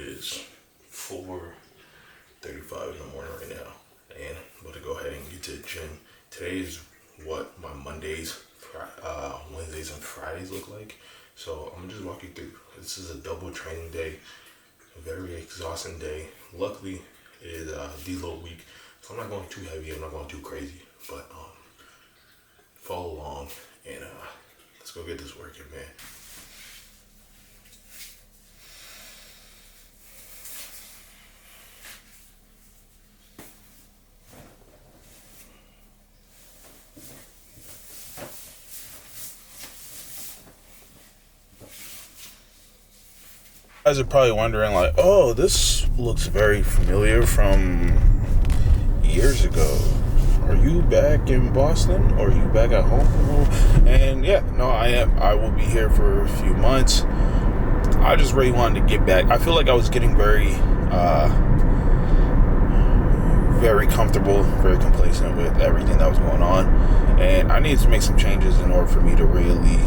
is 4:35 in the morning right now, and I'm about to go ahead and get to the gym. Today is what my Mondays, Wednesdays, and Fridays look like. So I'm gonna just walk you through. This is a double training day, a very exhausting day. Luckily, it is a deload week, so I'm not going too heavy. I'm not going too crazy, but follow along and let's go get this working, man. You guys are probably wondering, like, oh, this looks very familiar from years ago. Are you back in Boston, or are you back at home? And yeah, no, I am. I will be here for a few months. I just really wanted to get back. I feel like I was getting very comfortable, very complacent with everything that was going on, and I needed to make some changes in order for me to really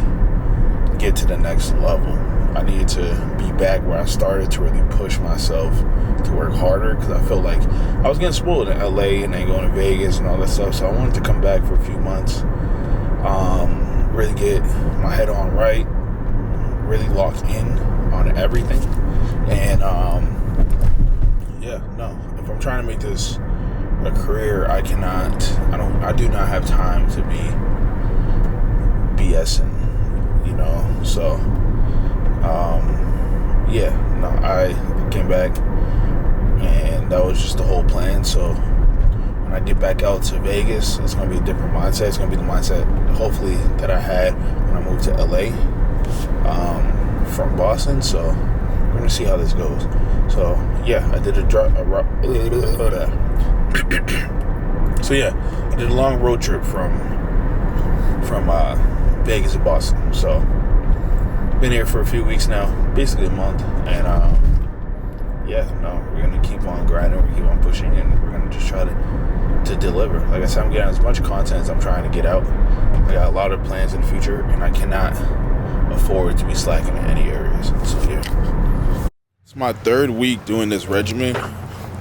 get to the next level. I needed to be back where I started, to really push myself to work harder, because I felt like I was getting spoiled in LA and then going to Vegas and all that stuff. So I wanted to come back for a few months, really get my head on right, really lock in on everything. And if I'm trying to make this a career, I do not have time to be BSing, so I came back, and that was just the whole plan. So when I get back out to Vegas, it's going to be a different mindset. It's going to be the mindset, hopefully, that I had when I moved to LA from Boston. So we're going to see how this goes. So yeah, I did I did a long road trip from Vegas to Boston. So been here for a few weeks now, basically a month, and we're gonna keep on grinding, we're gonna keep on pushing, and we're gonna just try to deliver. Like I said, I'm getting as much content as I'm trying to get out. I got a lot of plans in the future, and I cannot afford to be slacking in any areas. So yeah, it's my third week doing this regimen,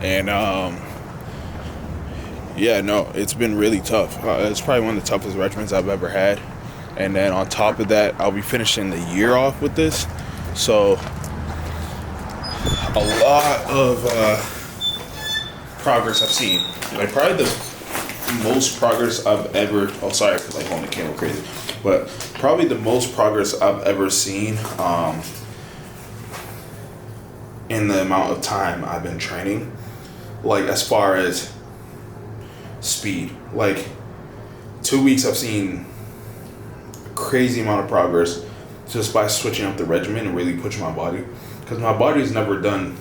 and it's been really tough. It's probably one of the toughest regimens I've ever had. And then on top of that, I'll be finishing the year off with this. So a lot of progress I've seen. Like probably the most progress I've ever, sorry for like holding the camera crazy, but probably the most progress I've ever seen in the amount of time I've been training. Like as far as speed, like 2 weeks I've seen crazy amount of progress just by switching up the regimen and really pushing my body, because my body's never done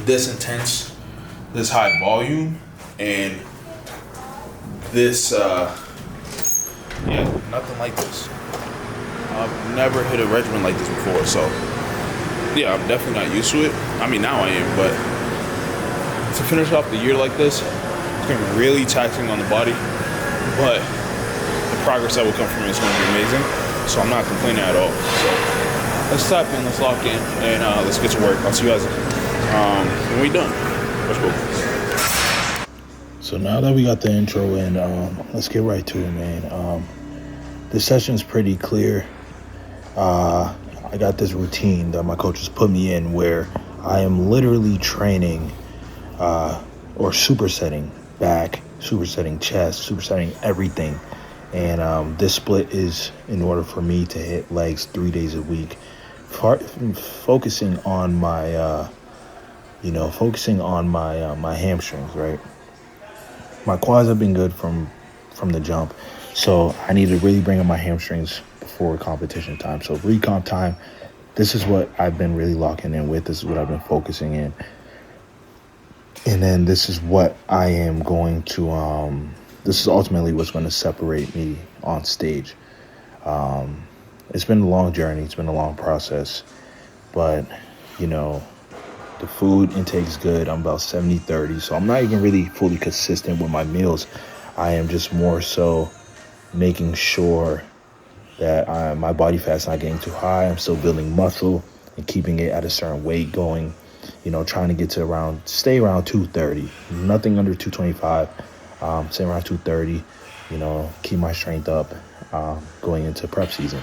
this intense, this high volume, and this nothing like this. I've never hit a regimen like this before, so yeah, I'm definitely not used to it. I mean, now I am, but to finish off the year like this, it's gonna be really taxing on the body, but progress that will come from it is going to be amazing, so I'm not complaining at all. So let's tap in, let's lock in, and let's get to work. I'll see you guys when we're done. Let's go. So now that we got the intro in, let's get right to it, man. This session's pretty clear. I got this routine that my coaches put me in where I am literally training or supersetting back, supersetting chest, supersetting everything. And this split is in order for me to hit legs 3 days a week, focusing on my, my hamstrings, right? My quads have been good from the jump, so I need to really bring up my hamstrings before competition time. So recomp time, this is what I've been really locking in with. This is what I've been focusing in. And then this is what I am going to, this is ultimately what's going to separate me on stage. It's been a long journey. It's been a long process. But, the food intake's good. I'm about 70-30. So I'm not even really fully consistent with my meals. I am just more so making sure that my body fat's not getting too high. I'm still building muscle and keeping it at a certain weight going trying to get to stay around 230, nothing under 225, stay around 230, keep my strength up going into prep season.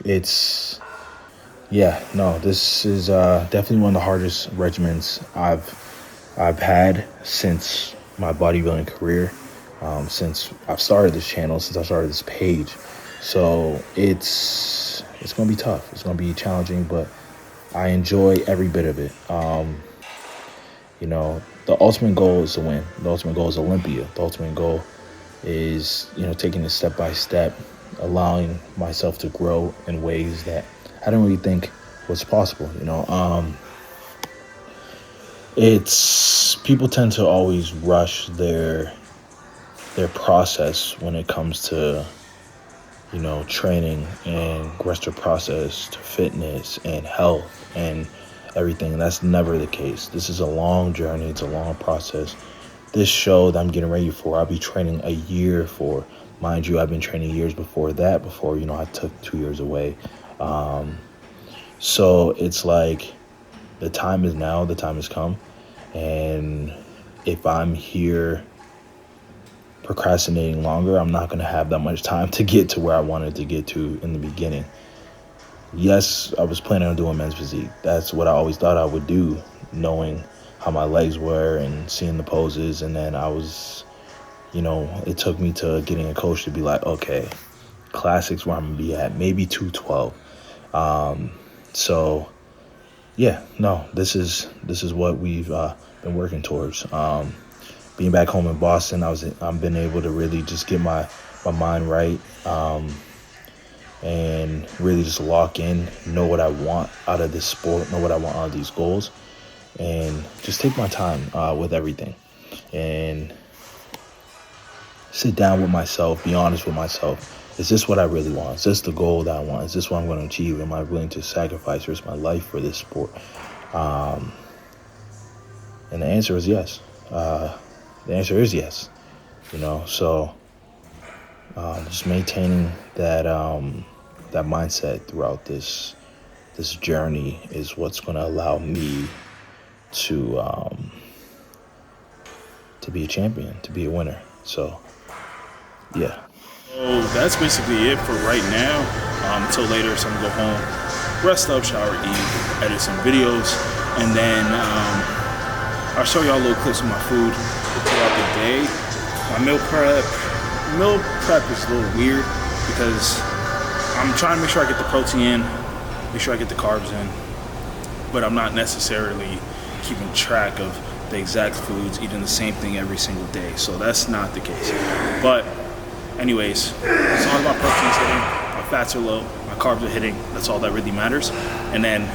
This is definitely one of the hardest regimens I've had since my bodybuilding career, since I've started this channel, since I started this page. So it's going to be tough. It's going to be challenging, but I enjoy every bit of it. The ultimate goal is to win. The ultimate goal is Olympia. The ultimate goal is, taking it step by step, allowing myself to grow in ways that I didn't really think was possible. People tend to always rush their process when it comes to training, and rest their process to fitness and health and everything. And that's never the case. This is a long journey. It's a long process. This show that I'm getting ready for, I'll be training a year for. Mind you, I've been training years before that, I took 2 years away. So it's like the time is now, the time has come. And if I'm here procrastinating longer, I'm not going to have that much time to get to where I wanted to get to in the beginning. Yes, I was planning on doing men's physique. That's what I always thought I would do, knowing how my legs were and seeing the poses. And then I was, it took me to getting a coach to be like, okay, classics where I'm going to be at, maybe 212. This is what we've been working towards. Being back home in Boston, I've been able to really just get my mind right, and really just lock in, know what I want out of this sport, know what I want out of these goals, and just take my time with everything, and sit down with myself, be honest with myself. Is this what I really want? Is this the goal that I want? Is this what I'm going to achieve? Am I willing to sacrifice the rest of my life for this sport? And the answer is yes. The answer is yes, so just maintaining that mindset throughout this journey is what's going to allow me to be a champion, to be a winner. So, yeah. So that's basically it for right now. Until later, so I'm going to go home, rest up, shower, eat, edit some videos, and then I'll show y'all little clips of my food throughout the day. My meal prep is a little weird because I'm trying to make sure I get the protein in, make sure I get the carbs in, but I'm not necessarily keeping track of the exact foods, eating the same thing every single day. So that's not the case. But anyways, as long as my protein's hitting, my fats are low, my carbs are hitting, that's all that really matters. And then,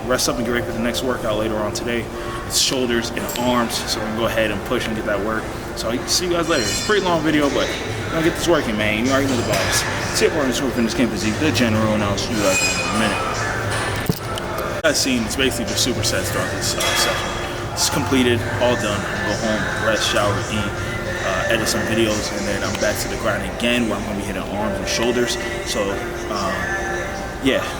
rest up and get ready for the next workout later on today. It's shoulders and arms, so we can go ahead and push and get that work. So I'll see you guys later. It's a pretty long video, but we're gonna get this working, man. You already know the vibes. See you for the Fitness Camp Physique, the general, and I'll see you guys in a minute. You guys seen, it's basically just supersets throughout this session. It's completed, all done. Go home, rest, shower, eat, edit some videos, and then I'm back to the grind again, where I'm gonna be hitting arms and shoulders. So,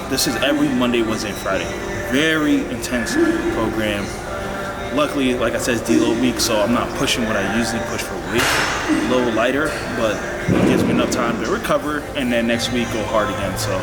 this is every Monday, Wednesday, and Friday. Very intense program. Luckily, like I said, it's deload week, so I'm not pushing what I usually push for weight. A little lighter, but it gives me enough time to recover, and then next week go hard again. So,